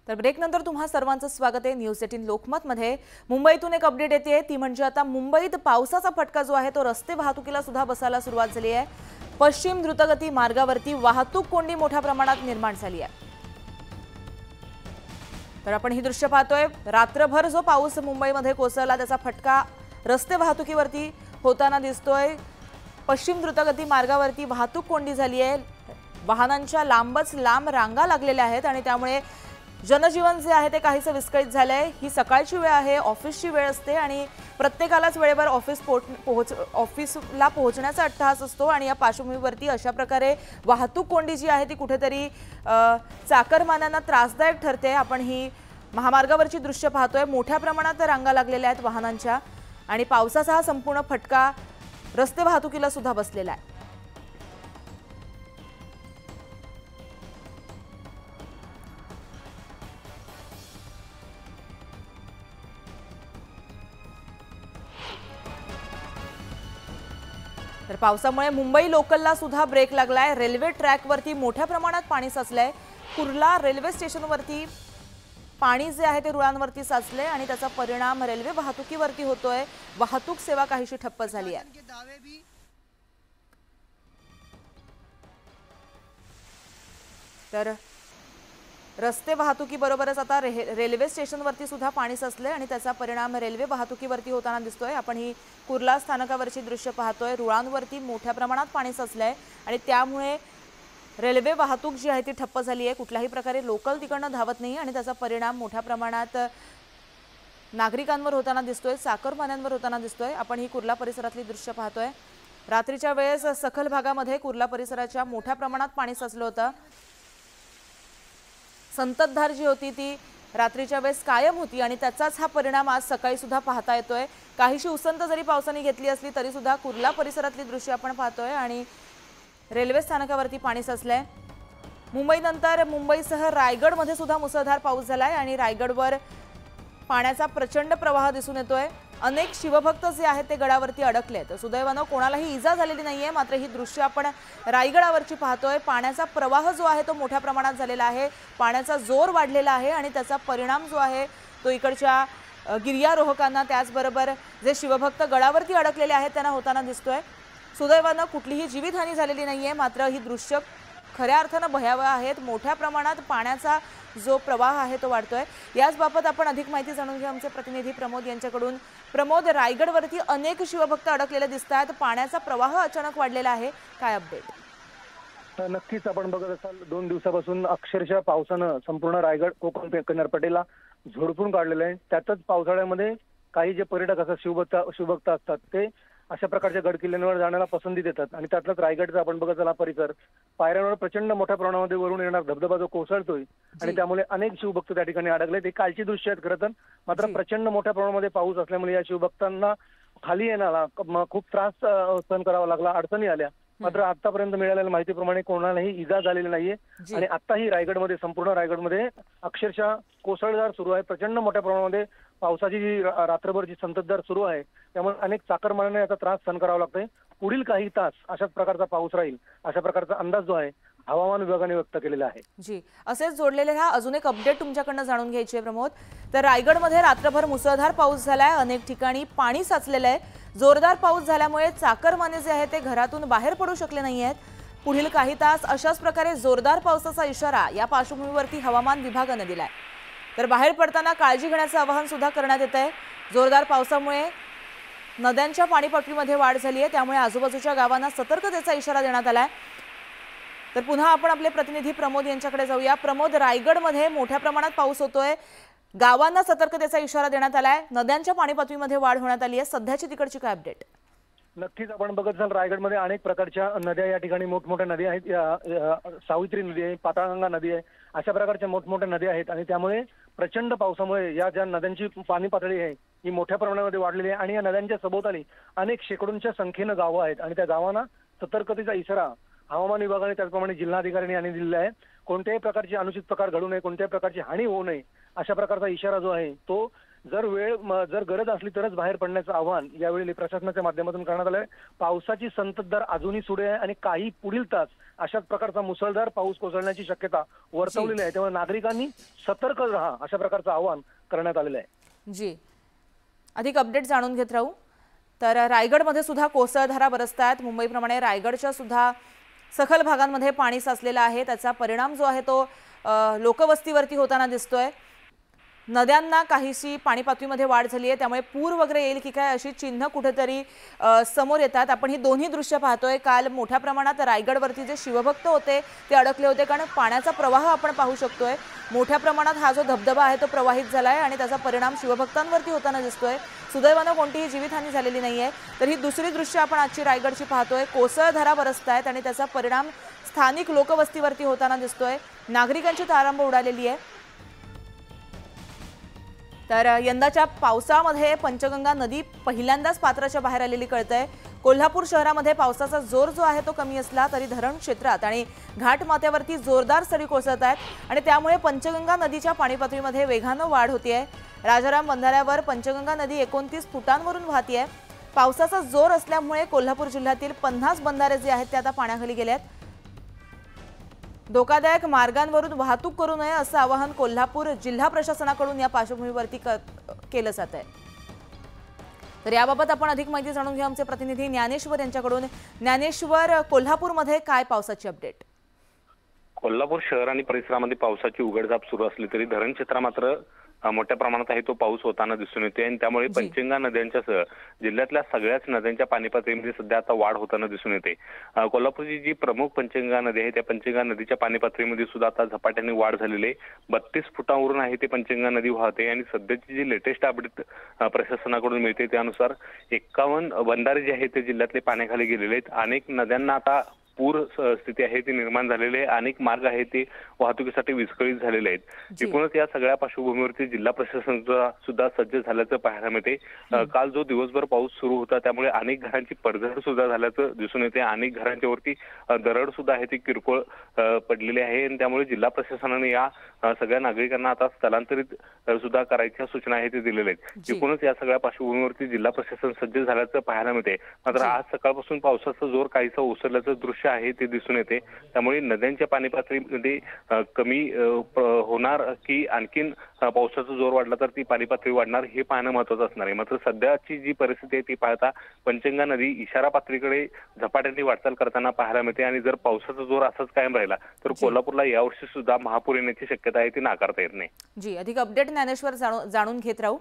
तर ब्रेक नंतर तुम्हा सर्वांचं स्वागत आहे न्यूज 18 लोकमत मध्ये। मुंबईतून एक अपडेट येते ती म्हणजे आता मुंबईत पावसाचा फटका जो आहे तो रस्ते वाहतुकीला सुद्धा बसायला सुरुवात झाली आहे। पश्चिम द्रुतगती मार्गावरती वाहतूक कोंडी मोठ्या प्रमाणात निर्माण झाली आहे। तर आपण ही दृश्य पाहतोय, रात्रभर जो पाऊस मुंबईमध्ये कोसळला त्याचा फटका रस्ते वाहतुकीवरती होताना दिसतोय। पश्चिम द्रुतगती मार्गावरती वाहतूक कोंडी झाली आहे, वाहनांच्या लांबच लांब रांगा लागलेल्या आहेत आणि त्यामुळे जनजीवन जे आहे ते काहीसं विस्कळीत झालंय। ही सकाळची वेळ आहे, ऑफिसची वेळ असते आणि प्रत्येकालाच वेळेवर ऑफिसला पोहोचण्याचा अट्टहास असतो आणि या पार्श्वभूमीवरती अशा प्रकारे वाहतूक कोंडी जी आहे ती कुठेतरी चाकरमान्यांना त्रासदायक ठरते। आपण ही महामार्गावरची दृश्य पाहतोय, मोठ्या प्रमाणात रांगा लागलेल्या आहेत वाहनांच्या आणि पावसाचा हा संपूर्ण फटका रस्ते वाहतुकीला सुद्धा बसलेला आहे। तर पावसामुळे मुंबई लोकलला सुद्धा ब्रेक लागलाय। रेल्वे ट्रॅकवरती मोठ्या प्रमाणात पाणी साचलंय। कुर्ला रेल्वे स्टेशनवरती पाणी जे आहे ते रुळांवरती साचले आणि त्याचा परिणाम रेल्वे वाहतुकीवरती होतोय। वाहतूक सेवा काहीशी ठप्प झाली आहे। तर रस्ते वाहतुकीबरोबरच आता रेल्वे स्टेशनवरती सुद्धा पाणी साचले आणि त्याचा परिणाम रेल्वे वाहतुकीवरती होताना दिसतोय। आपण ही कुर्ला स्थानकावरची दृश्य पाहतोय, रुळांवरती मोठ्या प्रमाणात पाणी साचलंय आणि त्यामुळे रेल्वे वाहतूक जी आहे ती ठप्प झाली आहे। कुठल्याही प्रकारे लोकल तिकडनं धावत नाही आणि त्याचा परिणाम मोठ्या प्रमाणात नागरिकांवर होताना दिसतोय, चाकरमान्यांवर होताना दिसतोय। आपण ही कुर्ला परिसरातली दृश्य पाहतोय। रात्रीच्या वेळेस सखल भागामध्ये कुर्ला परिसराच्या मोठ्या प्रमाणात पाणी साचलं होतं। संततधार जी होती ती रात्रीच्या वेळेस कायम होती आणि त्याचाच हा परिणाम आज सकाळी सुद्धा पाहता येतोय। काहीशी उसंत जरी पावसाने घेतली असली तरी सुद्धा कुर्ला परिसरातली दृश्य आपण पाहतोय आणि रेल्वे स्थानकावरती पाणी साचलंय। मुंबईनंतर मुंबईसह रायगडमध्ये सुद्धा मुसळधार पाऊस झालाय आणि रायगडवर पाण्याचा प्रचंड प्रवाह दिसून येतोय। अनेक शिवभक्त जे आहेत ते गडावरती अडकलेत। सुदैवानं कोणालाही इजा झालेली नाहीये, मात्र ही दृश्य आपण रायगडावरची पाहतोय। पाण्याचा प्रवाह जो आहे तो मोठ्या प्रमाणात झालेला आहे, पाण्याचा जोर वाढलेला आहे आणि त्याचा परिणाम जो आहे तो इकडच्या गिर्यारोहकांना त्याचबरोबर जे शिवभक्त गडावरती अडकलेले आहेत त्यांना होताना दिसतोय। सुदैवानं कुठलीही जीवितहानी झालेली नाहीये, मात्र ही दृश्य खऱ्या अर्थानं भयावह आहेत। मोठ्या प्रमाणात पाण्याचा जो प्रवाह आहे तो वाढतोय। याच बाबत आपण अधिक माहिती जाणून घेऊ आमचे प्रतिनिधी प्रमोद यांच्याकडून। प्रमोद, रायगडवरती अनेक शिवभक्त अडकलेले दिसतात, पाण्याचा प्रवाह अचानक वाढलेला आहे, काय अपडेट? नक्कीच आपण बघत असाल 2 दिवसापासून अक्षरशः पावसानं संपूर्ण रायगड कोकण किनारपट्टीला झोडपून काढलेलं आहे। त्यातच पावसाळ्यामध्ये काही जे पर्यटक असतात, शिवभक्त असतात ते अशा प्रकारच्या गड किल्ल्यांवर जाण्याला पसंती देतात आणि त्यातलाच रायगडचा आपण बघत असला परिसर, पायऱ्यांवर प्रचंड मोठ्या प्रमाणामध्ये वरून येणार धबधबा जो कोसळतोय आणि त्यामुळे अनेक शिवभक्त त्या ठिकाणी अडकले। ते कालची दृश्य आहेत खरं तर, मात्र प्रचंड मोठ्या प्रमाणामध्ये पाऊस असल्यामुळे या शिवभक्तांना खाली येण्याला खूप त्रास सहन करावा लागला, अडचणी आल्या। मात्र आतापर्यंत मिळालेल्या माहितीप्रमाणे कोणालाही इजा झालेली नाहीये आणि आताही रायगडमध्ये, संपूर्ण रायगडमध्ये अक्षरशः कोसळधार सुरू आहे। प्रचंड मोठ्या प्रमाणामध्ये पावसाची जी रात्रभर जी संततधार सुरू आहे त्यामुळे अनेक चाकरमान्यांना याचा त्रास सहन करावा लागतोय। पुढील काही तास अशाच प्रकारचा पाऊस राहील अशा प्रकारचा अंदाज जो आहे हवामान विभागाने व्यक्त केलेला आहे। जी, असेच जोडलेले हा अजून एक अपडेट तुमच्याकडनं जाणून घ्यायची आहे प्रमोद। तर रायगडमध्ये रात्रभर मुसळधार पाऊस झालाय, अनेक ठिकाणी पाणी साचलेलं आहे। जोरदार पाऊस झाल्यामुळे चाकरमाने जे आहे ते घरातून बाहेर पडू शकले नाहीयेत। पुढील काही तास अशाच प्रकारे जोरदार पावसाचा इशारा या पार्श्वभूमीवरती हवामान विभागाने दिलाय। तर बाहेर पडताना काळजी घेण्याचं आवाहन सुद्धा करण्यात येत आहे। जोरदार पावसामुळे नद्यांच्या पाणीपातळीमध्ये वाढ झाली आहे, त्यामुळे आजूबाजूच्या गावांना सतर्कतेचा इशारा देण्यात आलाय। तर पुन्हा आपण आपले प्रतिनिधी प्रमोद यांच्याकडे जाऊया। प्रमोद, रायगडमध्ये मोठ्या प्रमाणात पाऊस होतोय, गावांना सतर्कतेचा इशारा देण्यात आलाय, नद्यांच्या पाणीपातळीमध्ये वाढ होण्यात आली आहे, सध्याची तिकडची काय अपडेट? नक्कीच आपण बघत असाल रायगडमध्ये अनेक प्रकारच्या नद्या या ठिकाणी मोठमोठ्या नद्या आहेत। सावित्री नदी आहे, पाताळगंगा नदी आहे, अशा प्रकारच्या मोठमोठ्या नद्या आहेत आणि त्यामुळे प्रचंड पावसामुळे या ज्या नद्यांची पाणी पातळी आहे ही मोठ्या प्रमाणामध्ये वाढलेली आहे आणि या नद्यांच्या सभोवताली अनेक शेकडोंच्या संख्येनं गावं आहेत आणि त्या गावांना सतर्कतेचा इशारा हवामान विभागाने त्याचप्रमाणे जिल्हाधिकाऱ्यांनी यांनी दिलेला आहे। कोणत्याही प्रकारचे अनुचित प्रकार घडू नये, कोणत्याही प्रकारची हानी होऊ नये अशा प्रकारचा इशारा जो आहे तो जर गरज असली तरच बाहेर पडण्याचं आवाहन यावेळी प्रशासनाच्या माध्यमातून करण्यात आलंय। पावसाची संततधार अजूनही सुरू आहे आणि काही पुढील तास अशाच प्रकारचा मुसळधार पाऊस कोसळण्याची शक्यता वर्तवलेली आहे। त्यामुळे नागरिकांनी सतर्क राहा अशा प्रकारचं आवाहन करण्यात आलेलं आहे. जी, अधिक अपडेट जाणून घेत राहू. तर रायगडमध्ये सुद्धा कोसळधारा बरसतात. मुंबईप्रमाणे रायगडच्या सुद्धा सखल भागांमध्ये पाणी साचलेलं आहे. त्याचा परिणाम जो आहे तो लोकवस्तीवरती होताना दिसतोय. नद्यांना काहीशी पाणी पातळीमध्ये वाढ झाली आहे, त्यामुळे पूर वगैरे येईल की काय अशी चिन्ह कुठेतरी समोर येतात. आपण ही दोन्ही दृश्य पाहतोय. काल मोठ्या प्रमाणात रायगडवरती जे शिवभक्त होते ते अडकले होते, कारण पाण्याचा प्रवाह आपण पाहू शकतोय. मोठ्या प्रमाणात हा जो धबधबा आहे तो प्रवाहित झालाय आणि त्याचा परिणाम शिवभक्तांवरती होताना दिसतोय. सुदैवानं कोणतीही जीवितहानी झालेली नाहीये. तर ही दुसरी दृश्य आपण आजची रायगडची पाहतोय. कोसळधारा बरसतायत आणि त्याचा परिणाम स्थानिक लोकवस्तीवरती होताना दिसतोय. नागरिकांची तारांब उडालेली आहे. तर यंदाच्या पावसामध्ये पंचगंगा नदी पहिल्यांदाच पात्राच्या बाहेर आलेली कळतंय. कोल्हापूर शहरामध्ये पावसाचा जोर जो आहे तो कमी असला तरी धरण क्षेत्रात आणि घाटमाथ्यावरती जोरदार सरी कोसळत आहेत आणि त्यामुळे पंचगंगा नदीच्या पाणी पातळीमध्ये वेगानं वाढ होतीये. राजाराम बंधाऱ्यावर पंचगंगा नदी 29 फुटांवरून वाहतीये. पावसाचा जोर असल्यामुळे कोल्हापूर जिल्ह्यातील 50 बंधारे जे आहेत ते आता पाण्याखाली गेले आहेत. धोकादायक मार्गांवरून वाहतूक करू नये असं आवाहन कोल्हापूर जिल्हा प्रशासनाकडून या पार्श्वभूमीवरती केलं जात आहे. तर याबाबत आपण अधिक माहिती जाणून घेऊ आमचे प्रतिनिधी ज्ञानेश्वर यांच्याकडून. ज्ञानेश्वर, कोल्हापूरमध्ये काय पावसाची अपडेट? कोल्हापूर शहर आणि परिसरामध्ये पावसाची उघडझाप सुरू असली तरी धरण क्षेत्र मात्र मोठ्या प्रमाणात आहे तो पाऊस होताना दिसून येते आणि त्यामुळे पंचगंगा नद्यांच्यासह जिल्ह्यातल्या सगळ्याच नद्यांच्या पाणी पातळीमध्ये सध्या आता वाढ होताना दिसून येते. कोल्हापूरची जी प्रमुख पंचगंगा नदी आहे त्या पंचगंगा नदीच्या पाणी पातळीमध्ये सुद्धा आता झपाट्याने वाढ झालेली आहे. 32 फुटांवरून आहे ते पंचगंगा नदी वाहते आणि सध्याची जी लेटेस्ट अपडेट प्रशासनाकडून मिळते त्यानुसार 51 बंधारे जे आहेत ते जिल्ह्यातले पाण्याखाली गेलेले आहेत. अनेक नद्यांना आता पूर स्थिती आहे ती निर्माण झालेली आहे. अनेक मार्ग आहेत ते वाहतुकीसाठी विस्कळीत झालेले आहेत. एकूणच या सगळ्या पार्श्वभूमीवरती जिल्हा प्रशासन सुद्धा सज्ज झाल्याचं पाहायला मिळते. काल जो दिवसभर पाऊस सुरू होता त्यामुळे अनेक घरांची पडझड सुद्धा झाल्याचं दिसून येते. अनेक घरांच्या वरती दरड सुद्धा आहे ती किरकोळ पडलेली आहे आणि त्यामुळे जिल्हा प्रशासनाने या सगळ्या नागरिकांना आता स्थलांतरित सुद्धा करायच्या सूचना आहेत ते दिलेल्या आहेत. एकूणच या सगळ्या पार्श्वभूमीवरती जिल्हा प्रशासन सज्ज झाल्याचं पाहायला मिळते. मात्र आज सकाळपासून पावसाचा जोर काहीसा ओसरल्याचं दृश्य आहे ते दिसून येते. त्यामुळे नद्यांच्या पाणी पातळीमध्ये कमी होणार की आणखीन पावसाचा जोर वाढला तर ती पाणी पातळी वाढणार हे पाहणं महत्त्वाचं असणार आहे. मात्र सध्याची जी परिस्थिती आहे ती पाहता पंचगंगा नदी इशारा पातळीकडे झपाट्याने वाटचाल करताना पाहायला मिळते आणि जर पावसाचा जोर असाच कायम राहिला तर कोल्हापूरला यावर्षी सुद्धा महापूर येण्याची शक्यता आहे ती नाकारता येत नाही. जी, अधिक अपडेट ज्ञानेश्वर जाणून घेत राहू.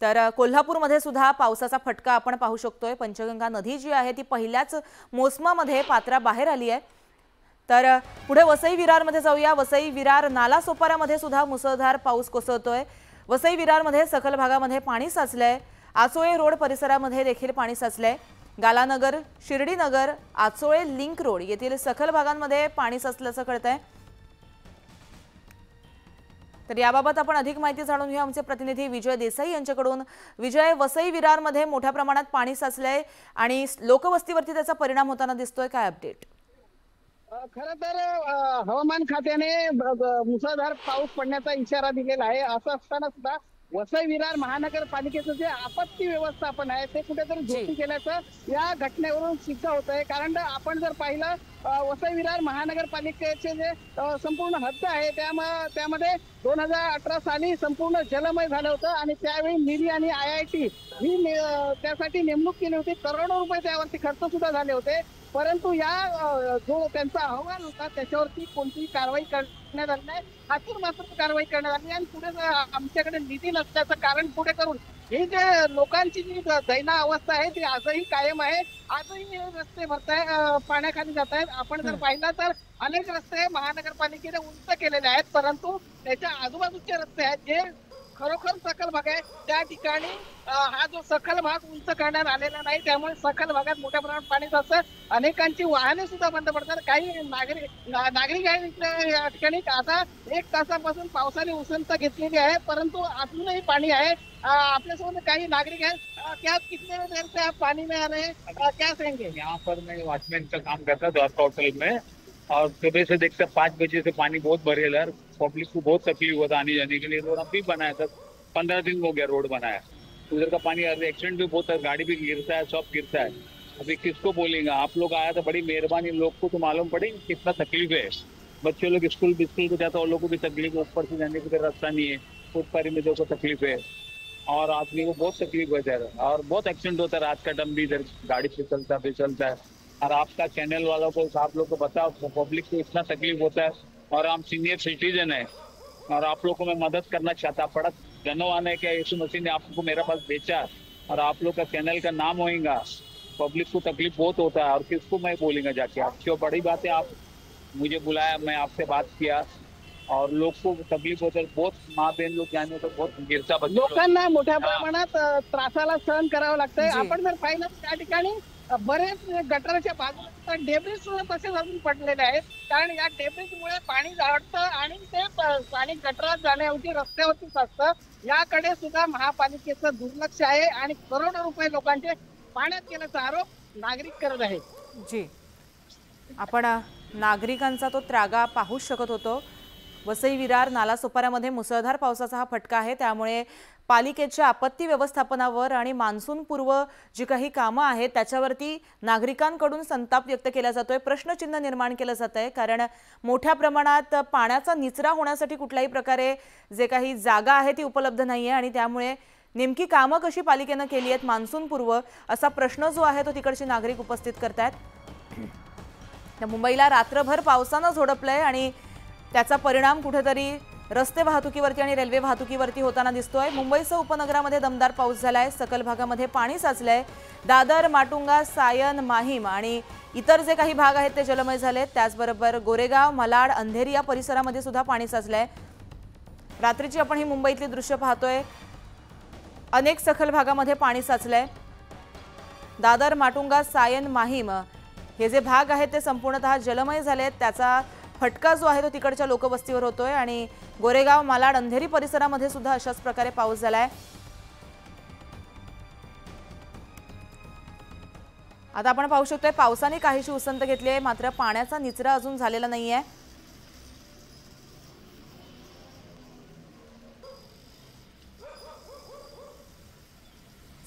तर कोल्हापूरमध्ये सुद्धा पावसाचा फटका आपण पाहू शकतोय. पंचगंगा नदी जी आहे ती पहिल्याच मोसमामध्ये पात्राबाहेर आली आहे. तर पुढे वसई विरारमध्ये जाऊया. वसई विरार नाला सोपाऱ्यामध्ये सुद्धा मुसळधार पाऊस कोसळतोय. वसई विरारमध्ये सखल भागामध्ये पाणी साचलंय. आचोळे रोड परिसरामध्ये देखील पाणी साचलंय. गालानगर, शिर्डीनगर, आचोळे लिंक रोड येथील सखल भागांमध्ये पाणी साचल्याचं कळतंय. तर याबाबत आपण अधिक माहिती जाणून घेऊ आमचे प्रतिनिधी विजय देसाई यांच्याकडून. विजय, वसई विरारमध्ये मोठ्या प्रमाणात पाणी साचलंय आणि लोकवस्तीवरती त्याचा परिणाम होताना दिसतोय, काय अपडेट? खरं तर हवामान खात्याने मुसळधार पाऊस पडण्याचा इशारा दिलेला आहे. असं असताना सुद्धा वसई विरार महानगरपालिकेचं जे आपत्ती व्यवस्थापन आहे ते कुठेतरी झोपी गेल्याचं या घटनेवरून सिद्ध होत आहे. कारण आपण जर पाहिलं वसई विरार महानगरपालिकेचे जे संपूर्ण हद्द आहे त्यामध्ये 2018 साली संपूर्ण जलमय झालं होतं आणि त्यावेळी निरी आणि IIT ही त्यासाठी नेमणूक केली होती. करोडो रुपये त्यावरती खर्च सुद्धा झाले होते. परंतु या जो त्यांचा अहवाल होता त्याच्यावरती कोणतीही कारवाई करण्यात आली नाही. हातून मात्र कारवाई करण्यात आली आणि पुढे आमच्याकडे निधी नसल्याचं कारण पुढे करून ही जे लोकांची जी दैना अवस्था आहे ती आजही कायम आहे. आजही हे रस्ते पाण्याखाली जात आहेत. आपण जर पाहिलं तर अनेक रस्ते महानगरपालिकेने उंच केलेले आहेत, परंतु त्याच्या आजूबाजूचे रस्ते आहेत जे खरोखर सखल भाग आहे त्या ठिकाणी हा जो सखल भाग उंच करण्यात आलेला नाही. त्यामुळे सखल भागात मोठ्या प्रमाणात पाणी साचतं. अनेकांची वाहने सुद्धा बंद पडतात. काही नागरिक आहेत या ठिकाणी आता 1 तासापासून पावसाने उसंत घेतलेली आहे, परंतु अजूनही पाणी आहे. आपल्यासोबत काही नागरिक हैं, क्या कितने देर से आप पानी में आ रहे हैं, क्या कहेंगे? यहाँ पर मैं वॉचमैन का काम करता था होटल में और सुबह से देखते 5 बजे से पानी बहुत भरेला है. पब्लिक को बहुत तकलीफ होता आने जाने के लिए. रोड अभी बनाया था, 15 दिन हो गया रोड बनाया. उधर का पानी एक्सीडेंट भी बहुत है, गाड़ी भी गिरता है, सब गिरता है. अभी किसको बोलेंगे? आप लोग आया तो बड़ी मेहरबानी, लोग को तो मालूम पड़े कितना तकलीफ है. बच्चे लोग स्कूल को जाता है, उन लोगों को भी तकलीफ है, ऊपर से जाने के लिए रास्ता नहीं है, फुटपारी में देखो तकलीफ है और आदमी को बहुत तकलीफ होता है और बहुत एक्सीडेंट होता है। रात का टाइम भी इधर गाड़ी फिसलता है और आपका चैनल वालों को, आप लोग को बताओ, पब्लिक को इतना तकलीफ होता है और हम सीनियर सिटीजन है और आप लोग को मैं मदद करना चाहता पड़ा। धन्यवाद है क्या यीशु मसीह ने आपको मेरे पास भेजा और आप लोग का चैनल का नाम होएगा। पब्लिक को तकलीफ बहुत होता है और किसको मैं बोलेंगे जाके, आप क्यों बड़ी बात है, आप मुझे बुलाया, मैं आपसे बात किया और लोग को तकलीफ होते, बहुत माँ बहन लोग जाणे तर बहुत गिरता बच्चे लोग. लोकांना मोठ्या प्रमाणात त्रासाला सहन करावं लागतंय. जी. आपण जर पाहिलं तर त्या ठिकाणी बरेच गटाराच्या बाजूला डेब्रिज सुद्धा तसेच अजून पडलेले आहेत. कारण या डेब्रिजमुळे पाणी जाळतं आणि ते पाणी गटारात जाण्याऐवजी रस्त्यावरतीच असतं. याकडे सुद्धा महापालिकेचं दुर्लक्ष आहे आणि करोडो रुपये लोकांचे पाण्यात गेल्याचा आरोप नागरिक करत आहेत. जी, आपण नागरिकांचा तो त्रागा पाहू शकत होतो. वसई विरार नालासोपाऱ्यामध्ये मुसळधार पावसाचा हा फटका आहे. त्यामुळे पालिकेच्या आपत्ती व्यवस्थापनावर आणि मान्सून पूर्व जी काही कामं आहेत त्याच्यावरती नागरिकांकडून संताप व्यक्त केला जातोय, प्रश्नचिन्ह निर्माण केलं जात आहे. कारण मोठ्या प्रमाणात पाण्याचा निचरा होण्यासाठी कुठल्याही प्रकारे जे काही जागा आहे ती उपलब्ध नाहीये आणि त्यामुळे नेमकी कामं कशी पालिकेने केली आहेत मान्सून पूर्व असा प्रश्न जो आहे तो तिकडचे नागरिक उपस्थित करतात. मुंबईला रात्रभर पावसानं झोडपलंय आणि त्याचा परिणाम कुठेतरी रस्ते वाहतुकीवरती आणि रेल्वे वाहतुकीवरती होताना दिसतोय. मुंबईसह उपनगरामध्ये दमदार पाऊस झालाय. सकल भागामध्ये पाणी साचलंय. दादर, माटुंगा, सायन, माहीम आणि इतर जे काही भाग आहेत ते जलमय झालेत. त्याचबरोबर गोरेगाव, मालाड, अंधेरी या परिसरामध्ये सुद्धा पाणी साचलंय. रात्रीची आपण ही मुंबईतली दृश्य पाहतोय. अनेक सखल भागामध्ये पाणी साचलंय. दादर, माटुंगा, सायन, माहीम हे जे भाग आहेत ते संपूर्णतः जलमय झालेत. त्याचा फटका जो आहे तो तिकडच्या लोकवस्तीवर होतोय आणि गोरेगाव, मालाड, अंधेरी परिसरामध्ये सुद्धा अशाच प्रकारे पाऊस झालाय. आता आपण पाहू शकतोय पावसाने काहीशी उसंत घेतली आहे, मात्र पाण्याचा निचरा अजून झालेला नाहीये.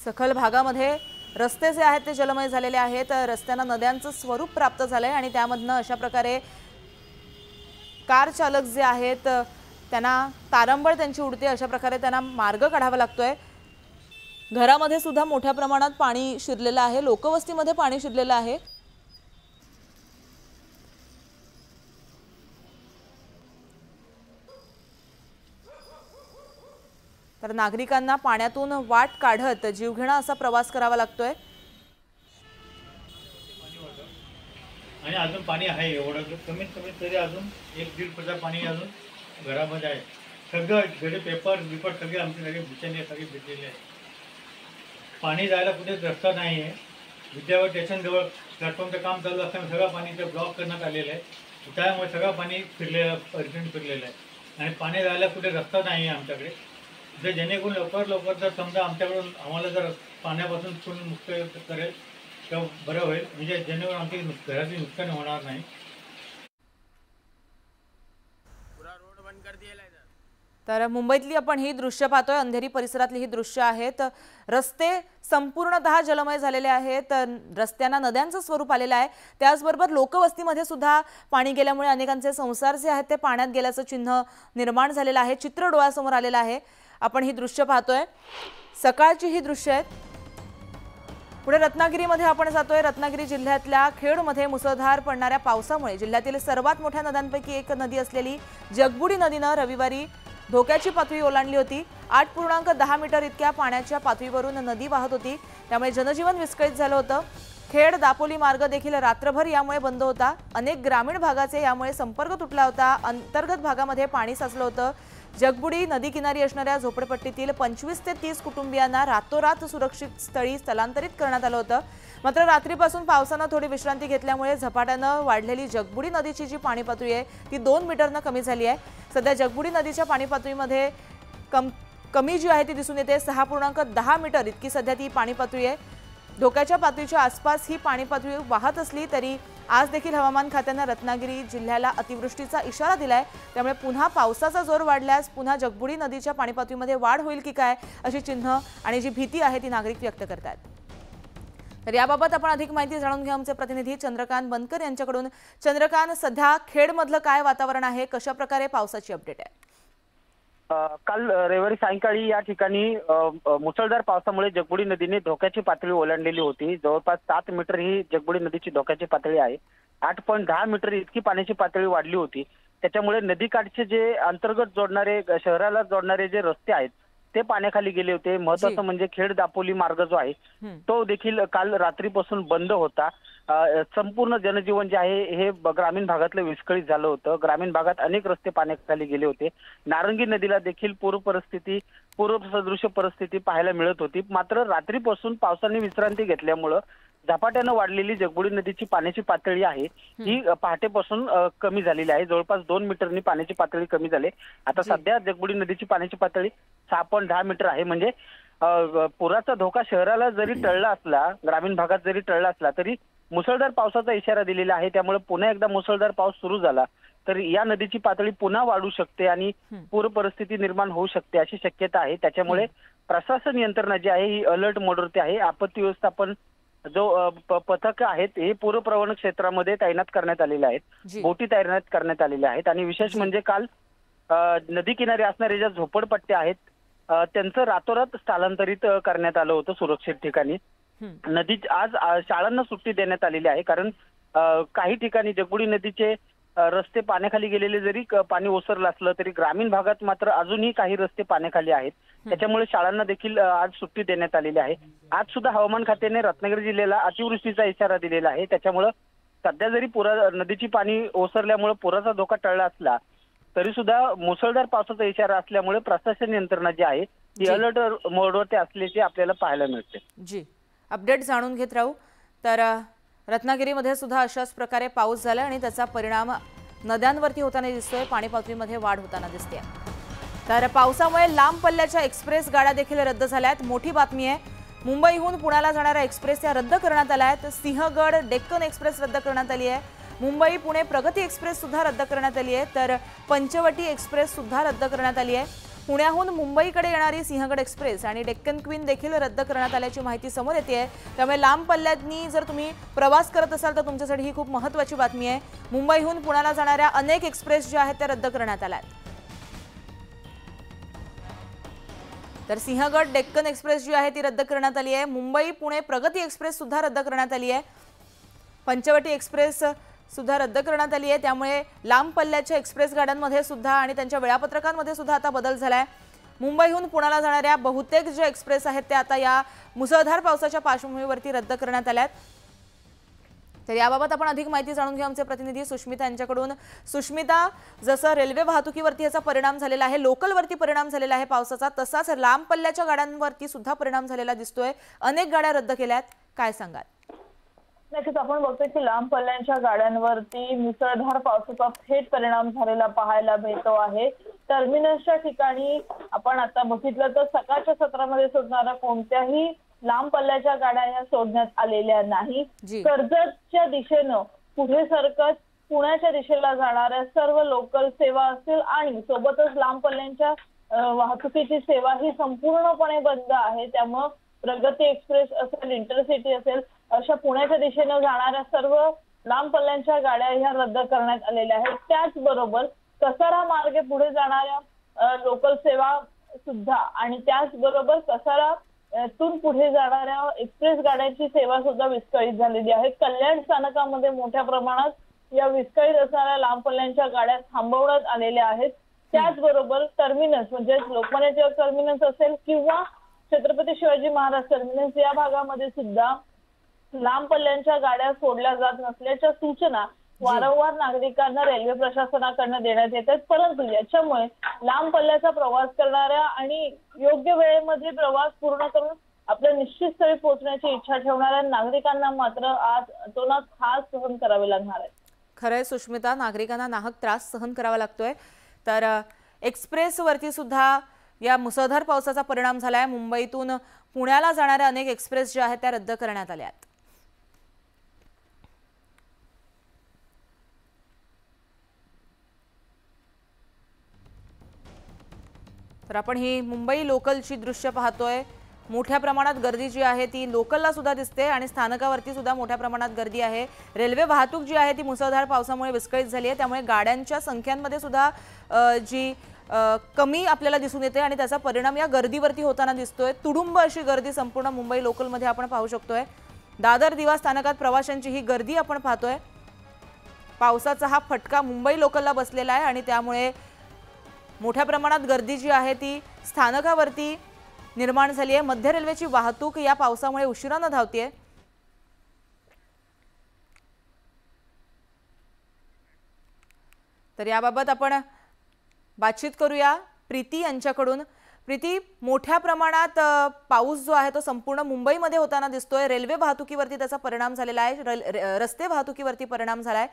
सखल भागामध्ये रस्ते जे आहेत ते जलमय झालेले आहेत. रस्त्यांना नद्यांचं स्वरूप प्राप्त झालंय आणि त्यामधनं अशा प्रकारे कार चालक जे आहेत त्यांना तारंबळ त्यांची उडते. अशा प्रकारे त्यांना मार्ग काढावा लागतोय. घरामध्ये सुद्धा मोठ्या प्रमाणात पाणी शिरलेलं आहे. लोकवस्तीमध्ये पाणी शिरलेलं आहे. तर नागरिकांना पाण्यातून वाट काढत जीवघेणा असा प्रवास करावा लागतोय. आणि अजून पाणी आहे एवढं कमीत कमी तरी अजून 1-1.5 फुट पाणी अजून घरामध्ये आहे. सगळं घरी पेपर सगळे आमचे सगळे बिछाने सगळे भिजलेले आहेत. पाणी जायला कुठे रस्ता नाही आहे. विद्यापीठ स्टेशनजवळ प्लॅटफॉर्मचं काम चालू असताना सगळं पाणी ते ब्लॉक करण्यात आलेलं आहे. त्यामुळे सगळं पाणी फिरलेलं आहे आणि पाणी जायला कुठे रस्ता नाही आहे आमच्याकडे. जर जेणेकरून लवकर जर समजा आमच्याकडून आम्हाला जर पाण्यापासून पूर्ण मुक्त करेल तर बरं होईल. म्हणजे जेणेकरून आमची घराची नुकसान होणार नाही. तर मुंबईतली आपण ही दृश्य पाहतोय. अंधेरी परिसरातली ही दृश्य आहेत. रस्ते संपूर्णतः जलमय झालेले आहेत. रस्त्यांना नद्यांचं स्वरूप आलेलं आहे. त्याचबरोबर लोकवस्तीमध्ये सुद्धा पाणी गेल्यामुळे अनेकांचे संसार जे आहेत ते पाण्यात गेल्याचं चिन्ह निर्माण झालेलं आहे. चित्र डोळ्यासमोर आलेलं आहे. आपण ही दृश्य पाहतोय. सकाळची ही दृश्य आहेत. पुढे रत्नागिरीमध्ये आपण जातोय. रत्नागिरी जिल्ह्यातल्या खेडमध्ये मुसळधार पडणाऱ्या पावसामुळे जिल्ह्यातील सर्वात मोठ्या नद्यांपैकी एक नदी असलेली जगबुडी नदीनं रविवारी धोक्याची पातळी ओलांडली होती. 8.10 मीटर इतक्या पाण्याच्या पातळीवरून नदी वाहत होती. त्यामुळे जनजीवन विस्कळीत झालं होतं. खेड दापोली मार्ग देखील रात्रभर यामुळे बंद होता. अनेक ग्रामीण भागाचे यामुळे संपर्क तुटला होता. अंतर्गत भागामध्ये पाणी साचलं होतं. जगबुडी नदी किनारी असणाऱ्या झोपडपट्टीतील 25 ते 30 कुटुंबियांना रातोरात सुरक्षित स्थळी स्थलांतरित करण्यात आलं होतं. मात्र रात्रीपासून पावसानं थोडी विश्रांती घेतल्यामुळे झपाट्यानं वाढलेली जगबुडी नदीची जी पाणी पातळी आहे ती 2 मीटरनं कमी झाली आहे. सध्या जगबुडी नदीच्या पाणी पातळीमध्ये कमी जी आहे ती दिसून येते. 6.10 मीटर इतकी सध्या ती पाणी पातळी आहे. धोक्याच्या पातळीच्या आसपास ही पाणी पातळी वाहत असली तरी आज देखील हवामान खात्यानं रत्नागिरी जिल्ह्याला अतिवृष्टीचा इशारा दिलाय. त्यामुळे पुन्हा पावसाचा जोर वाढल्यास पुन्हा जगबुडी नदीच्या पाणी पातळीमध्ये वाढ होईल की काय अशी चिन्ह आणि जी भीती आहे ती नागरिक व्यक्त करतात. तर याबाबत आपण अधिक माहिती जाणून घेऊ आमचे प्रतिनिधी चंद्रकांत बनकर यांच्याकडून। चंद्रकांत, सध्या खेडमधलं काय वातावरण आहे, कशा प्रकारे पावसाची अपडेट आहे? काल रविवारी सायंकाळी या ठिकाणी मुसळधार पावसामुळे जगबुडी नदीने धोक्याची पातळी ओलांडलेली होती। जवळपास 7 मीटर ही जगबुडी नदीची धोक्याची पातळी आहे। 8.10 मीटर इतकी पाण्याची पातळी वाढली होती। त्याच्यामुळे नदीकाठचे जे अंतर्गत जोडणारे शहराला जोडणारे जे रस्ते आहेत ते पाण्याखाली गेले होते। महत्त्वाचं म्हणजे खेड दापोली मार्ग जो आहे तो देखील काल रात्रीपासून बंद होता। संपूर्ण जनजीवन जे आहे हे ग्रामीण भागातलं विस्कळीत झालं होतं। ग्रामीण भागात अनेक रस्ते पाण्याखाली गेले होते। नारंगी नदीला देखील पूरसदृश परिस्थिती पाहायला मिळत होती। मात्र रात्रीपासून पावसाने विश्रांती घेतल्यामुळं झपाट्यानं वाढलेली जगबुडी नदीची पाण्याची पातळी आहे ही पहाटेपासून कमी झालेली आहे। जवळपास 2 मीटरनी पाण्याची पातळी कमी झाली। आता सध्या जगबुडी नदीची पाण्याची पातळी 6.10 मीटर आहे। म्हणजे पुराचा धोका शहराला जरी टळला असला, ग्रामीण भागात जरी टळला असला तरी मुसळधार पावसाचा इशारा दिलेला आहे। त्यामुळे पुन्हा एकदा मुसळधार पाऊस सुरू झाला तर या नदीची पातळी पुन्हा वाढू शकते आणि पूर परिस्थिती निर्माण होऊ शकते अशी शक्यता आहे। त्याच्यामुळे प्रशासन यंत्रणा जी आहे ही अलर्ट मोडवरती आहे। आपत्ती व्यवस्थापन जो पथक आहेत हे पूरप्रवण क्षेत्रामध्ये तैनात करण्यात आलेले आहेत। बोटी तैनात करण्यात आलेल्या आहेत आणि विशेष म्हणजे काल नदी किनारी असणारे ज्या झोपडपट्ट्या आहेत त्यांचं रातोरात स्थलांतरित करण्यात आलं होतं सुरक्षित ठिकाणी। नदी आज शाळांना सुट्टी देण्यात आलेली आहे कारण काही ठिकाणी जगबुडी नदीचे रस्ते पाण्याखाली गेलेले जरी पाणी ओसरलं असलं तरी ग्रामीण भागात मात्र अजूनही काही रस्ते पाण्याखाली आहेत। त्याच्यामुळे शाळांना देखील आज सुट्टी देण्यात आलेली आहे। आज सुद्धा हवामान खात्याने रत्नागिरी जिल्ह्याला अतिवृष्टीचा इशारा दिलेला आहे। त्याच्यामुळे सध्या जरी नदीची पाणी ओसरल्यामुळे पुराचा धोका टळला असला तरी सुद्धा मुसळधार पावसाचा इशारा असल्यामुळे प्रशासन यंत्रणा जी आहे ती अलर्ट मोडवरती असल्याचे आपल्याला पाहायला मिळते। जी, अपडेट जाणून घेत राहू। तर रत्नागिरीमध्ये सुद्धा अशाच प्रकारे पाऊस झाला आणि त्याचा परिणाम नद्यांवरती होताना दिसतोय, पाणी पातळीमध्ये वाढ होताना दिसते। तर पावसामुळे लांब पल्ल्याच्या एक्सप्रेस गाड्या देखील रद्द झाल्या आहेत। मोठी बातमी आहे, मुंबईहून पुण्याला जाणाऱ्या एक्सप्रेस या रद्द करण्यात आल्या आहेत। सिंहगड डेक्कन एक्सप्रेस रद्द करण्यात आली आहे। मुंबई पुणे प्रगती एक्सप्रेस सुद्धा रद्द करण्यात आली आहे। तर पंचवटी एक्सप्रेस सुद्धा रद्द करण्यात आली आहे। पुण्याहून मुंबईकडे येणारी सिंहगड एक्सप्रेस आणि डेक्कन क्वीन देखील रद्द करण्यात आल्याची माहिती समोर येते। त्यामुळे लांब पल्ल्यानी जर तुम्ही प्रवास करत असाल तर तुमच्यासाठी ही खूप महत्त्वाची बातमी आहे। मुंबईहून पुण्याला जाणाऱ्या अनेक एक्सप्रेस ज्या आहेत त्या रद्द करण्यात आल्या आहेत। तर सिंहगड डेक्कन एक्सप्रेस जी आहे ती रद्द करण्यात आली आहे। मुंबई पुणे प्रगती एक्सप्रेस सुद्धा रद्द करण्यात आली आहे। पंचवटी एक्सप्रेस सुद्धा रद्द करण्यात आली आहे। त्यामुळे लांब पल्ल्याच्या एक्सप्रेस गाड्यांमध्ये सुद्धा आणि त्यांच्या वेळापत्रकांमध्ये सुद्धा आता बदल झालाय। मुंबईहून पुण्याला जाणाऱ्या बहुतेक जे एक्सप्रेस आहेत ते आता या मुसळधार पावसाच्या पार्श्वभूमीवरती रद्द करण्यात आल्यात। तर याबाबत आपण अधिक माहिती जाणून घेऊ आमचे प्रतिनिधी सुष्मिता यांच्याकडून। सुष्मिता, जसं रेल्वे वाहतुकीवरती याचा परिणाम झालेला आहे, लोकलवरती परिणाम झालेला आहे पावसाचा, तसाच लांब पल्ल्याच्या गाड्यांवरती सुद्धा परिणाम झालेला दिसतोय। अनेक गाड्या रद्द केल्यात, काय सांगाल? नक्कीच आपण बघतोय की लांब पल्ल्याच्या गाड्यांवरती मुसळधार पावसाचा थेट परिणाम झालेला पाहायला मिळतो आहे। टर्मिनसच्या ठिकाणी आपण आता बघितलं तर सकाळच्या सत्रामध्ये सुटणाऱ्या कोणत्याही लांब पल्ल्याच्या गाड्या या सोडण्यात आलेल्या नाही। कर्जतच्या दिशेनं पुढे सरकत पुण्याच्या दिशेला जाणाऱ्या सर्व लोकल सेवा असतील आणि सोबतच लांब पल्ल्यांच्या वाहतुकीची सेवा ही संपूर्णपणे बंद आहे। त्यामुळे प्रगती एक्सप्रेस असेल, इंटरसिटी असेल, अशा पुण्याच्या दिशेनं जाणाऱ्या सर्व लांब पल्ल्यांच्या गाड्या ह्या रद्द करण्यात आलेल्या आहेत। त्याचबरोबर कसारा मार्गे पुढे जाणाऱ्या लोकल सेवा सुद्धा आणि त्याचबरोबर कसारातून पुढे जाणाऱ्या एक्सप्रेस गाड्यांची सेवा सुद्धा विस्कळीत झालेली आहे। कल्याण स्थानकामध्ये मोठ्या प्रमाणात या विस्कळीत असणाऱ्या लांब पल्ल्यांच्या गाड्या थांबवण्यात आलेल्या आहेत। त्याचबरोबर टर्मिनस म्हणजे लोकमान्य टिळक टर्मिनस असेल किंवा छत्रपती शिवाजी महाराज टर्मिनस या भागामध्ये सुद्धा लांब पल्ल्यांच्या गाड्या सोडल्या जात नसल्याच्या सूचना वारंवार नागरिकांना रेल्वे प्रशासनाकडून देण्यात येतात। परंतु याच्यामुळे लांब पल्ल्याचा प्रवास करणाऱ्या आणि योग्य वेळेमध्ये प्रवास पूर्ण करून आपल्या निश्चित स्थळी पोहोचण्याची इच्छा ठेवणाऱ्या नागरिकांना मात्र आज अतोनात त्रास सहन करावे लागणार आहे। खरंय सुष्मिता, नागरिकांना नाहक त्रास सहन करावा लागतोय। तर एक्सप्रेसवरती सुद्धा या मुसळधार पावसाचा परिणाम झालाय। मुंबईतून पुण्याला जाणाऱ्या अनेक एक्सप्रेस ज्या आहेत त्या रद्द करण्यात आल्या आहेत। तर आपण ही मुंबई लोकलची दृश्य पाहतोय। मोठ्या प्रमाणात गर्दी जी आहे ती लोकलला सुद्धा दिसते आणि स्थानकावरती सुद्धा मोठ्या प्रमाणात गर्दी आहे। रेल्वे वाहतूक जी आहे ती मुसळधार पावसामुळे विस्कळीत झाली आहे, त्यामुळे गाड्यांच्या संख्यांमध्ये सुद्धा जी कमी आपल्याला दिसून येते आणि त्याचा परिणाम या गर्दीवरती होताना दिसतोय। तुडुंब अशी गर्दी संपूर्ण मुंबई लोकलमध्ये आपण पाहू शकतोय। दादर दिवा स्थानकात प्रवाशांची ही गर्दी आपण पाहतोय। पावसाचा हा फटका मुंबई लोकलला बसलेला आहे आणि त्यामुळे मोठ्या प्रमाणात गर्दी जी आहे ती स्थानकावरती निर्माण झाली आहे। मध्य रेल्वेची वाहतूक या पावसामुळे उशिराने धावतीये। तर याबाबत आपण बातचीत करूया प्रीती यांच्याकडून। प्रीती, मोठ्या प्रमाणात पाऊस जो आहे तो संपूर्ण मुंबईमध्ये होताना दिसतोय। रेल्वे वाहतुकीवरती त्याचा परिणाम झालेला आहे, रस्ते वाहतुकीवरती परिणाम झालाय,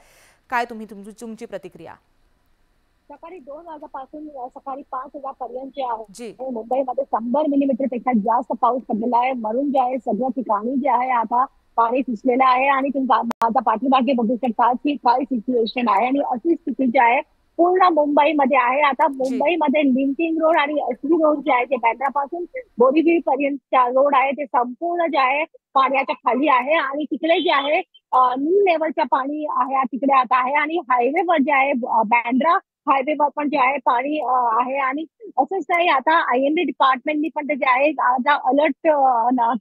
काय तुमची प्रतिक्रिया? सकाळी 2 वाजल्यापासून सकाळी 5 वाजेपर्यंत जे आहे मुंबईमध्ये 100 मिलीमीटर पेक्षा जास्त पाऊस पडलेला आहे। म्हणून जे आहे सगळ्या ठिकाणी जे आहे आता पाणी सुचलेलं आहे आणि तुम्ही माझा पाठीमागे बघू शकता की काय सिच्युएशन आहे आणि अशी स्थिती जी आहे पूर्ण मुंबईमध्ये आहे। आता मुंबईमध्ये लिंकिंग रोड आणि एसटी रोड जे आहे ते बँड्रापासून बोरीवली पर्यंतचा रोड आहे ते संपूर्ण जे आहे पाण्याच्या खाली आहे आणि तिकडे जे आहे नी लेवलचं पाणी आहे तिकडे आता आहे आणि हायवेवर जे आहे बँड्रा हायवेवर पण जे आहे पाणी आहे आणि असंच आहे आता IMD डिपार्टमेंटनी पण जे आहे आता अलर्ट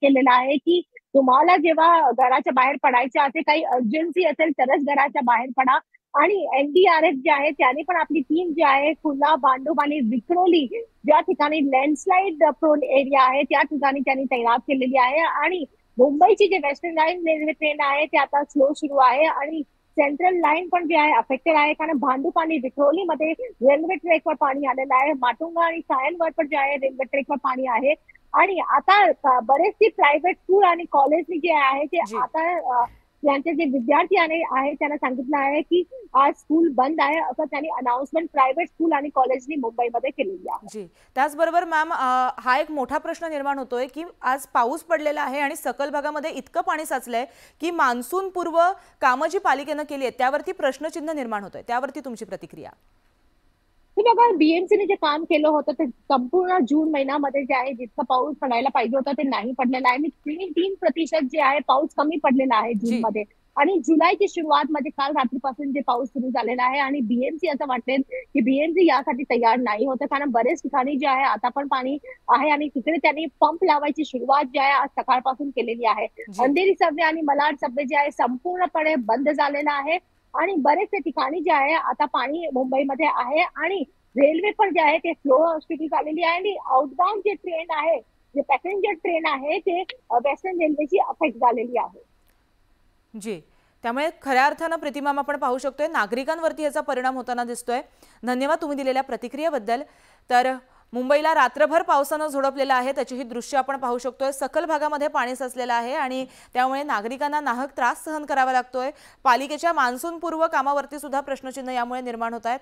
केलेला आहे की तुम्हाला जेव्हा घराच्या बाहेर पडायचं असेल, काही अर्जन्सी असेल तरच घराच्या बाहेर पडा। आणि NDRF जे आहे त्याने पण आपली टीम जी आहे कुर्ला, भांडूप आणि विक्रोली ज्या ठिकाणी लँडस्लाइड प्रोन एरिया आहे त्या ठिकाणी त्यांनी तैनात केलेली आहे आणि मुंबईची जे वेस्टर्न लाईन रेल्वे ट्रेन आहे ते आता स्लो सुरू आहे आणि सेंट्रल लाईन पण जे आहे अफेक्टेड आहे कारण भांडूप आणि विक्रोलीमध्ये रेल्वे ट्रॅकवर पाणी आलेलं आहे। माटुंगा आणि सायनवर पण जे आहे रेल्वे ट्रॅकवर पाणी आहे आणि आता बरेचसे प्रायव्हेट स्कूल आणि कॉलेज जे आहे ते आता त्यांचे जे विद्यार्थी आहे त्यांना सांगितलं आहे की आज स्कूल बंद आहे असं त्यांनी अनाउन्समेंट प्रायव्हेट स्कूल आणि कॉलेजनी मुंबईमध्ये केलेली आहे। जी, त्याचबरोबर मॅम हा एक मोठा प्रश्न निर्माण होतोय की आज पाऊस पडलेला आहे आणि सकल भागामध्ये इतकं पाणी साचलंय की मान्सून पूर्व कामं जी पालिकेनं केली आहेत त्यावरती प्रश्नचिन्ह निर्माण होतोय, त्यावरती तुमची प्रतिक्रिया? बघा, BMCने जे काम केलं होतं ते संपूर्ण जून महिन्यामध्ये जे आहे जितका पाऊस पडायला पाहिजे होता ते नाही पडलेला आहे। 3% जे आहे पाऊस कमी पडलेला आहे जून मध्ये आणि जुलैची सुरुवात मध्ये काल रात्रीपासून जे पाऊस सुरू झालेला आहे आणि BMC असं वाटते की BMC यासाठी तयार नाही होतं कारण बरेच ठिकाणी जे आहे आता पण पाणी आहे आणि तिकडे त्यांनी पंप लावायची सुरुवात जी आहे आज सकाळपासून केलेली आहे। अंधेरी सबवे आणि मलाड सबवे जे आहे संपूर्णपणे बंद झालेला आहे आणि बरेचसे ठिकाणी जे आहे आता पाणी मुंबईमध्ये आहे आणि रेल्वे पण जे आहे ते स्लो स्थिती झालेली आहे आणि आउटबाउंड जे ट्रेन आहे जे पॅसेंजर ट्रेन आहे ते वेस्टर्न रेल्वेची अफेक्ट झालेली आहे। जी, त्यामुळे खऱ्या अर्थानं प्रतिमाम आपण पाहू शकतोय नागरिकांवरती याचा परिणाम होताना दिसतोय। धन्यवाद तुम्ही दिलेल्या प्रतिक्रियेबद्दल। तर मुंबईला रात्रभर पावसानं झोडपलेलं आहे, त्याची ही दृश्य आपण पाहू शकतोय। सकल भागामध्ये पाणी साचलेलं आहे आणि त्यामुळे नागरिकांना नाहक त्रास सहन करावा लागतोय। पालिकेच्या मान्सून पूर्व कामावरती सुद्धा प्रश्नचिन्ह यामुळे निर्माण होत आहेत।